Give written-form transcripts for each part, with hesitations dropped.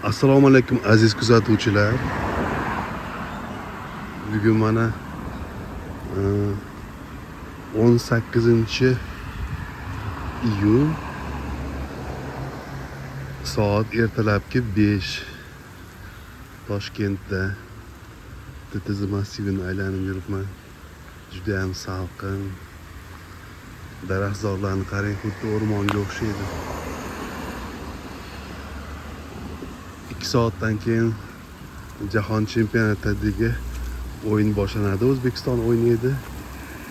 Assalomu alaykum aziz kuzatuvchilar. Bugun mana 18-iyun soat ertalabki 5 Toshkentda TTZ massivini aylanib yuribman. Juda ham salqin. Daraxtzorlarni qarang, xuddi o'rmonga o'xshaydi. 2 soatdan keyin Jahon chempionatidagi o'yin boshlanadi. O'zbekiston o'ynaydi.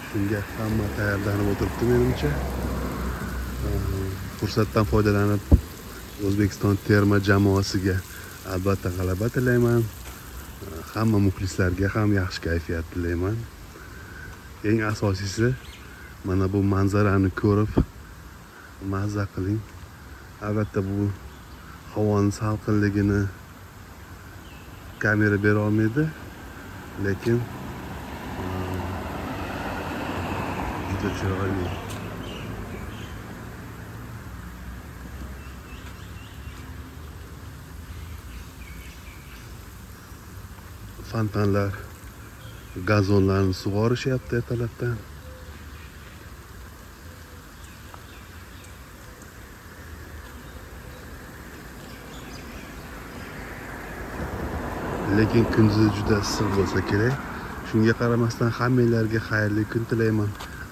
Shunga hamma tayyorlanib o'tiribdi menimcha. Fursatdan foydalanib O'zbekiston terma jamoasiga albatta g'alaba tilayman. Hamma muxlislarga ham yaxshi kayfiyat tilayman. Eng asosiysi mana bu manzarani ko'rib mazza qiling. Albatta bu havoning salqinligini kamera bera olmaydi, lekin juda chiroyli. Fontanlar gazonlarni sug'orishyapti ertalabdan. Lekin kunduzi juda issiq bo'lsa kerak. Shunga qaramasdan hammanglarga xayrli kun tilayman.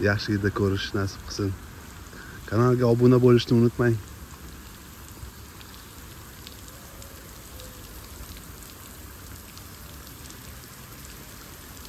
Yaxshi yerda ko'rish nasib qilsin. Kanalga obuna bo'lishni unutmang.